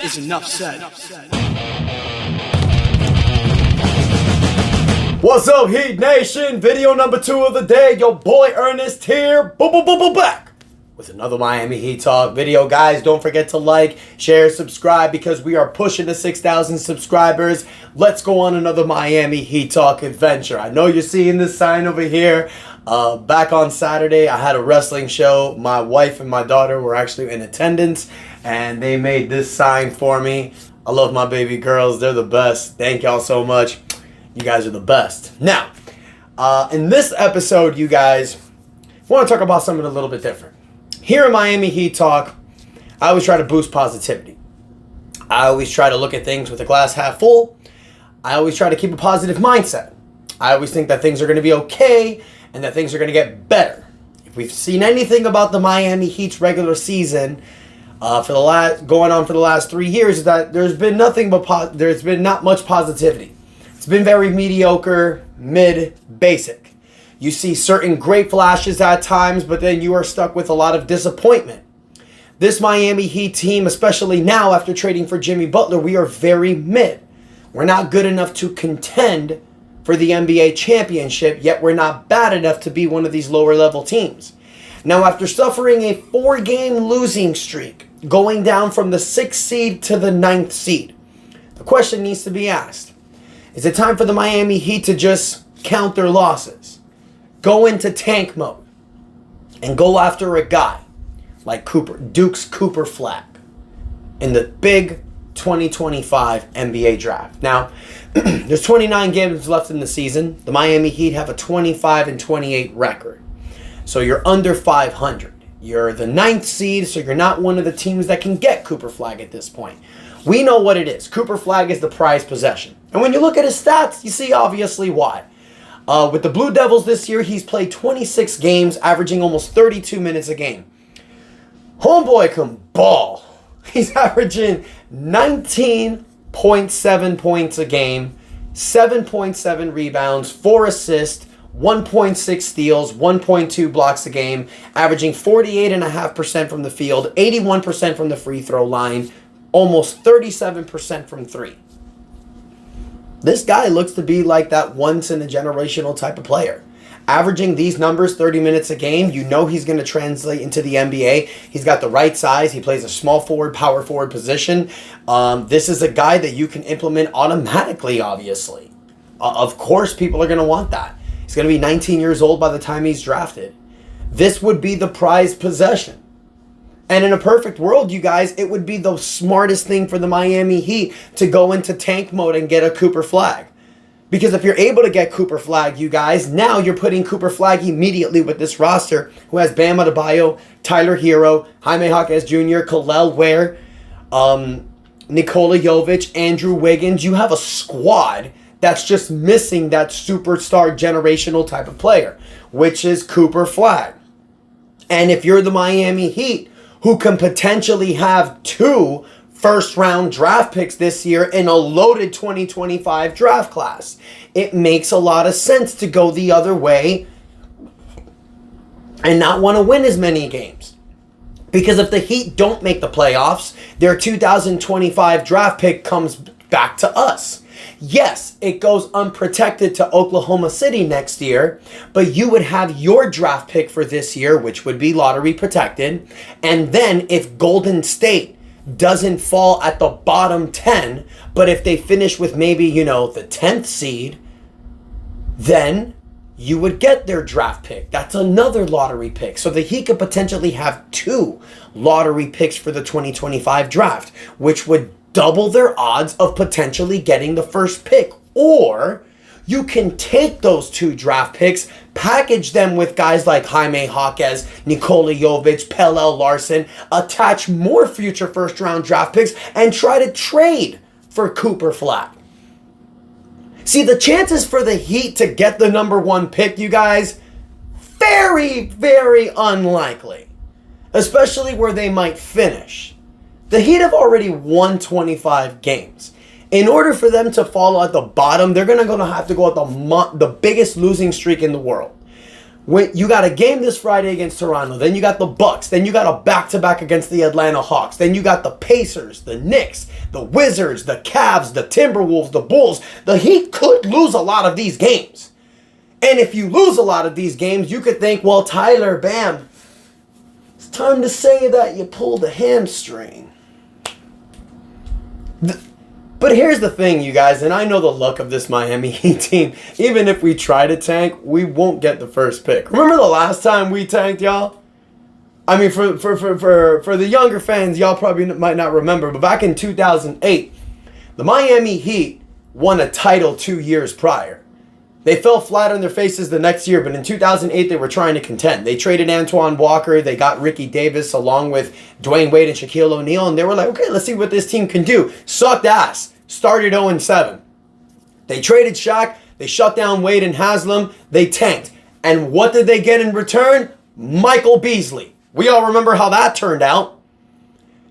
is enough said. What's up, Heat Nation? Video number 2 of the day. Your boy Ernest here. Back with another Miami Heat Talk video. Guys, don't forget to like, share, subscribe because we are pushing to 6,000 subscribers. Let's go on another Miami Heat Talk adventure. I know you're seeing this sign over here. Back on Saturday, I had a wrestling show. My wife and my daughter were actually in attendance, and they made this sign for me. I love my baby girls. They're the best. Thank y'all so much. You guys are the best. Now, in this episode, you guys, I want to talk about something a little bit different. Here in Miami Heat Talk, I always try to boost positivity. I always try to look at things with a glass half full. I always try to keep a positive mindset. I always think that things are going to be okay and that things are going to get better. If we've seen anything about the Miami Heat's regular season for the last 3 years, is that there's been not much positivity. It's been very mediocre, basic. You see certain great flashes at times, but then you are stuck with a lot of disappointment. This Miami Heat team, especially now after trading for Jimmy Butler, we are very mid. We're not good enough to contend for the NBA championship, yet we're not bad enough to be one of these lower level teams. Now, after suffering a 4-game losing streak, going down from the 6th seed to the 9th seed, the question needs to be asked. Is it time for the Miami Heat to just count their losses? Go into tank mode and go after a guy like Duke's Cooper Flagg in the big 2025 NBA draft. Now, there's 29 games left in the season. The Miami Heat have a 25-28 record. So you're under 500. You're the 9th seed, so you're not one of the teams that can get Cooper Flagg at this point. We know what it is. Cooper Flagg is the prized possession. And when you look at his stats, you see obviously why. With the Blue Devils this year, he's played 26 games, averaging almost 32 minutes a game. Homeboy can ball. He's averaging 19.7 points a game, 7.7 rebounds, 4 assists, 1.6 steals, 1.2 blocks a game, averaging 48.5% from the field, 81% from the free throw line, almost 37% from 3. This guy looks to be like that once-in-a-generational type of player. Averaging these numbers, 30 minutes a game, you know he's going to translate into the NBA. He's got the right size. He plays a small forward, power forward position. This is a guy that you can implement automatically, obviously. Of course, people are going to want that. He's going to be 19 years old by the time he's drafted. This would be the prized possession. And in a perfect world, you guys, it would be the smartest thing for the Miami Heat to go into tank mode and get a Cooper Flagg. Because if you're able to get Cooper Flagg, you guys, now you're putting Cooper Flagg immediately with this roster who has Bam Adebayo, Tyler Hero, Jaime Jaquez Jr., Kel'el Ware, Nikola Jovic, Andrew Wiggins. You have a squad that's just missing that superstar generational type of player, which is Cooper Flagg. And if you're the Miami Heat, who can potentially have 2 first-round draft picks this year in a loaded 2025 draft class, it makes a lot of sense to go the other way and not want to win as many games. Because if the Heat don't make the playoffs, their 2025 draft pick comes back to us. Yes, it goes unprotected to Oklahoma City next year, but you would have your draft pick for this year, which would be lottery protected. And then if Golden State doesn't fall at the bottom 10, but if they finish with maybe, the 10th seed, then you would get their draft pick. That's another lottery pick. So the Heat could potentially have 2 lottery picks for the 2025 draft, which would double their odds of potentially getting the first pick. Or you can take those 2 draft picks, package them with guys like Jaime Jaquez, Nikola Jovic, Kel'el Larson, attach more future first-round draft picks, and try to trade for Cooper Flagg. See, the chances for the Heat to get the number 1 pick, you guys, very, very unlikely. Especially where they might finish. The Heat have already won 25 games. In order for them to fall at the bottom, they're going to have to go at the biggest losing streak in the world. When you got a game this Friday against Toronto, then you got the Bucks, then you got a back-to-back against the Atlanta Hawks, then you got the Pacers, the Knicks, the Wizards, the Cavs, the Timberwolves, the Bulls. The Heat could lose a lot of these games. And if you lose a lot of these games, you could think, well, Tyler, bam, it's time to say that you pulled a hamstring. But here's the thing, you guys, and I know the luck of this Miami Heat team. Even if we try to tank, we won't get the first pick. Remember the last time we tanked, y'all? I mean, for the younger fans, y'all probably might not remember, but back in 2008, the Miami Heat won a title 2 years prior. They fell flat on their faces the next year, but in 2008, they were trying to contend. They traded Antoine Walker. They got Ricky Davis along with Dwayne Wade and Shaquille O'Neal, and they were like, okay, let's see what this team can do. Sucked ass. Started 0-7. They traded Shaq. They shut down Wade and Haslam. They tanked. And what did they get in return? Michael Beasley. We all remember how that turned out.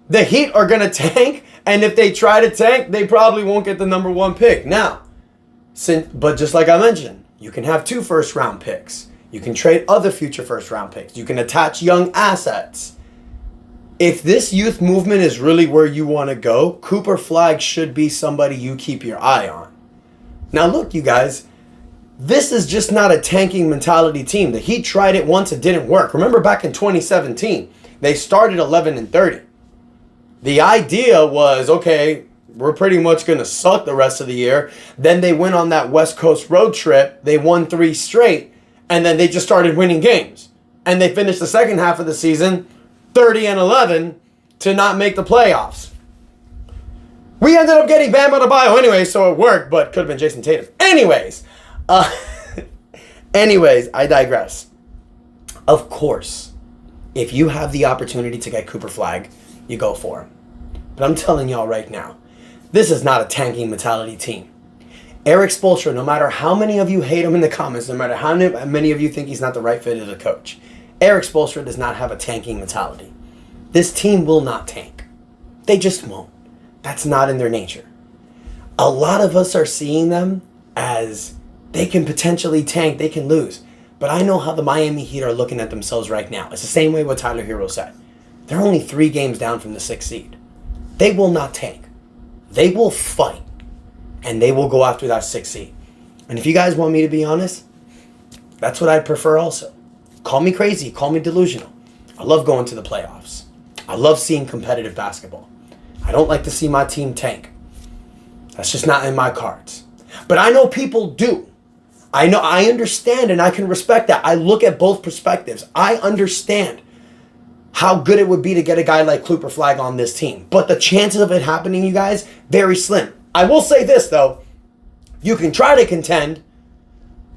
The Heat are going to tank, and if they try to tank, they probably won't get the number 1 pick. Now, but just like I mentioned, you can have 2 first-round picks. You can trade other future first-round picks. You can attach young assets. If this youth movement is really where you want to go, Cooper Flagg should be somebody you keep your eye on. Now look, you guys, this is just not a tanking mentality team. The Heat tried it once, it didn't work. Remember back in 2017, they started 11-30. The idea was, okay, we're pretty much going to suck the rest of the year. Then they went on that West Coast road trip. They won 3 straight, and then they just started winning games. And they finished the second half of the season 30-11 to not make the playoffs. We ended up getting Bam Adebayo anyway, so it worked, but could have been Jason Tatum. Anyways, I digress. Of course, if you have the opportunity to get Cooper Flagg, you go for him. But I'm telling y'all right now, this is not a tanking mentality team. Eric Spoelstra, no matter how many of you hate him in the comments, no matter how many of you think he's not the right fit as a coach, Eric Spoelstra does not have a tanking mentality. This team will not tank. They just won't. That's not in their nature. A lot of us are seeing them as they can potentially tank, they can lose. But I know how the Miami Heat are looking at themselves right now. It's the same way what Tyler Hero said. They're only 3 games down from the 6th seed. They will not tank. They will fight. And they will go after that 6th seed. And if you guys want me to be honest, that's what I'd prefer also. Call me crazy. Call me delusional. I love going to the playoffs. I love seeing competitive basketball. I don't like to see my team tank. That's just not in my cards. But I know people do. I understand, and I can respect that. I look at both perspectives. I understand how good it would be to get a guy like Cooper Flagg on this team. But the chances of it happening, you guys, very slim. I will say this, though. You can try to contend.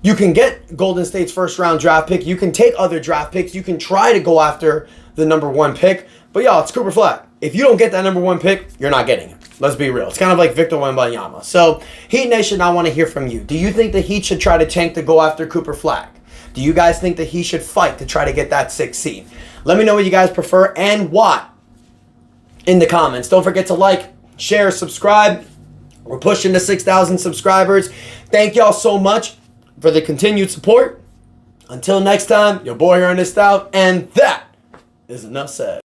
You can get Golden State's first-round draft pick. You can take other draft picks. You can try to go after the number 1 pick. But, y'all, it's Cooper Flagg. If you don't get that number 1 pick, you're not getting it. Let's be real. It's kind of like Victor Wembanyama. So, Heat Nation, I want to hear from you. Do you think the Heat should try to tank to go after Cooper Flagg? Do you guys think that he should fight to try to get that 6th seed? Let me know what you guys prefer and why in the comments. Don't forget to like, share, subscribe. We're pushing to 6,000 subscribers. Thank y'all so much for the continued support. Until next time, your boy Ernest out, and that is enough said.